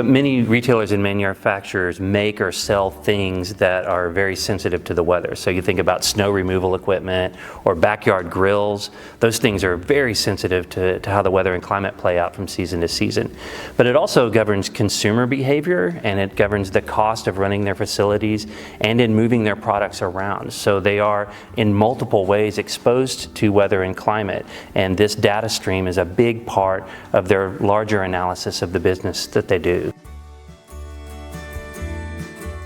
Many retailers and manufacturers make or sell things that are very sensitive to the weather. So you think about snow removal equipment or backyard grills. Those things are very sensitive to how the weather and climate play out from season to season. But it also governs consumer behavior, and it governs the cost of running their facilities and in moving their products around. So they are in multiple ways exposed to weather and climate, and this data stream is a big part of their larger analysis of the business that they do.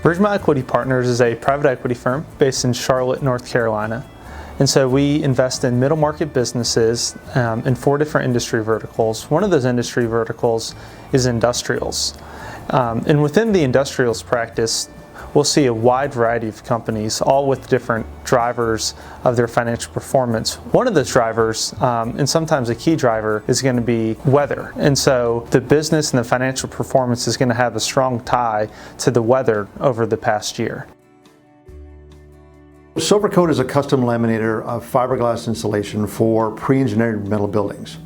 Ridgemont Equity Partners is a private equity firm based in Charlotte, North Carolina. And so we invest in middle market businesses in 4 different industry verticals. One of those industry verticals is industrials. And within the industrials practice, we'll see a wide variety of companies, all with different drivers of their financial performance. One of those drivers, and sometimes a key driver, is going to be weather. And so the business and the financial performance is going to have a strong tie to the weather over the past year. Silvercoat is a custom laminator of fiberglass insulation for pre-engineered metal buildings.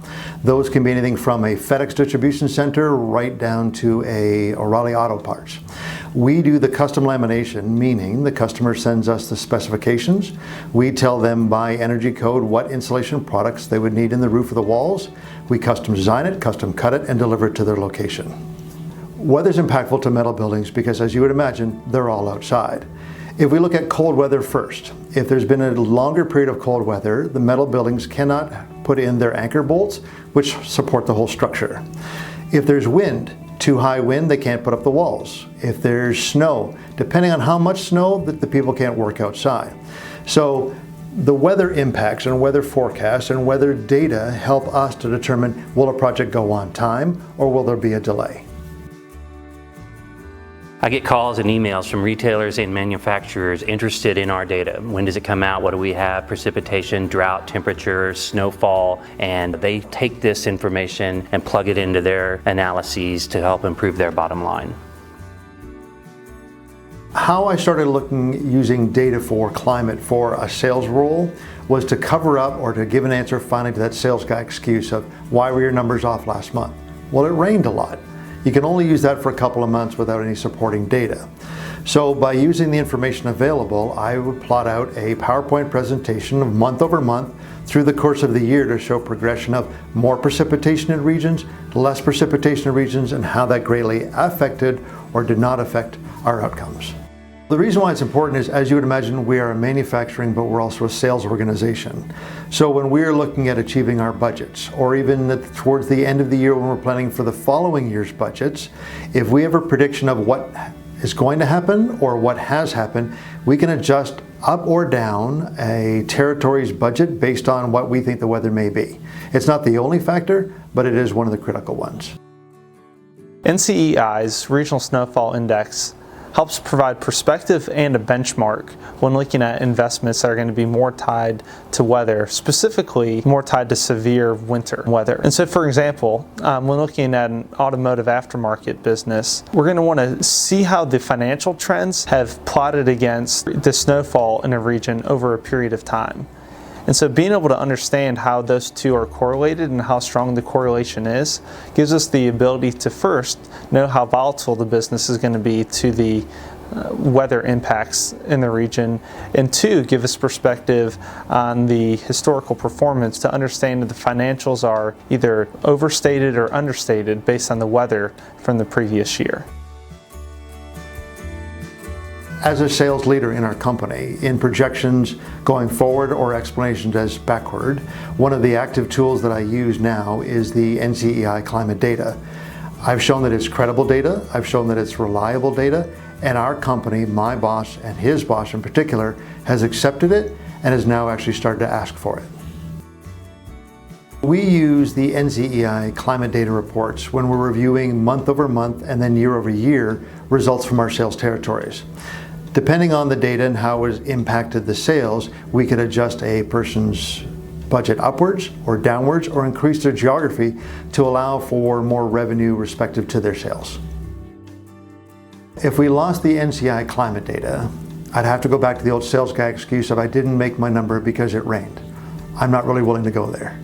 Those can be anything from a FedEx distribution center right down to a O'Reilly Auto Parts. We do the custom lamination, meaning the customer sends us the specifications. We tell them by energy code what insulation products they would need in the roof of the walls. We custom design it, custom cut it, and deliver it to their location. Weather's impactful to metal buildings because, as you would imagine, they're all outside. If we look at cold weather first, if there's been a longer period of cold weather, the metal buildings cannot put in their anchor bolts, which support the whole structure. If there's wind, too high wind, they can't put up the walls. If there's snow, depending on how much snow, the people can't work outside. So the weather impacts and weather forecasts and weather data help us to determine, will a project go on time or will there be a delay? I get calls and emails from retailers and manufacturers interested in our data. When does it come out? What do we have? Precipitation, drought, temperature, snowfall, and they take this information and plug it into their analyses to help improve their bottom line. How I started using data for climate for a sales role was to cover up or to give an answer finally to that sales guy excuse of, why were your numbers off last month? Well, it rained a lot. You can only use that for a couple of months without any supporting data. So by using the information available, I would plot out a PowerPoint presentation of month over month through the course of the year to show progression of more precipitation in regions, less precipitation in regions, and how that greatly affected or did not affect our outcomes. The reason why it's important is, as you would imagine, we are a manufacturing, but we're also a sales organization. So when we're looking at achieving our budgets, or even towards the end of the year when we're planning for the following year's budgets, if we have a prediction of what is going to happen or what has happened, we can adjust up or down a territory's budget based on what we think the weather may be. It's not the only factor, but it is one of the critical ones. NCEI's Regional Snowfall Index helps provide perspective and a benchmark when looking at investments that are going to be more tied to weather, specifically more tied to severe winter weather. And so, for example, when looking at an automotive aftermarket business, we're going to want to see how the financial trends have plotted against the snowfall in a region over a period of time. And so being able to understand how those two are correlated and how strong the correlation is gives us the ability to first know how volatile the business is going to be to the weather impacts in the region, and two, give us perspective on the historical performance to understand that the financials are either overstated or understated based on the weather from the previous year. As a sales leader in our company, in projections going forward or explanations as backward, one of the active tools that I use now is the NCEI climate data. I've shown that it's credible data, I've shown that it's reliable data, and our company, my boss and his boss in particular, has accepted it and has now actually started to ask for it. We use the NCEI climate data reports when we're reviewing month over month and then year over year results from our sales territories. Depending on the data and how it has impacted the sales, we could adjust a person's budget upwards or downwards or increase their geography to allow for more revenue respective to their sales. If we lost the NCEI climate data, I'd have to go back to the old sales guy excuse of I didn't make my number because it rained. I'm not really willing to go there.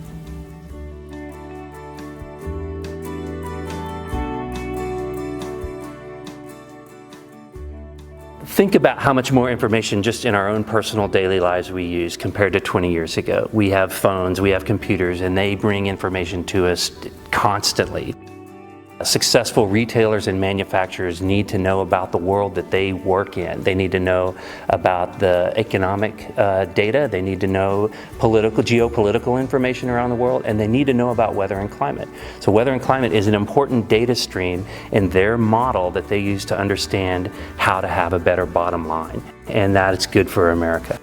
Think about how much more information just in our own personal daily lives we use compared to 20 years ago. We have phones, we have computers, and they bring information to us constantly. Successful retailers and manufacturers need to know about the world that they work in. They need to know about the economic data. They need to know geopolitical information around the world, and they need to know about weather and climate. So weather and climate is an important data stream in their model that they use to understand how to have a better bottom line, and that is good for America.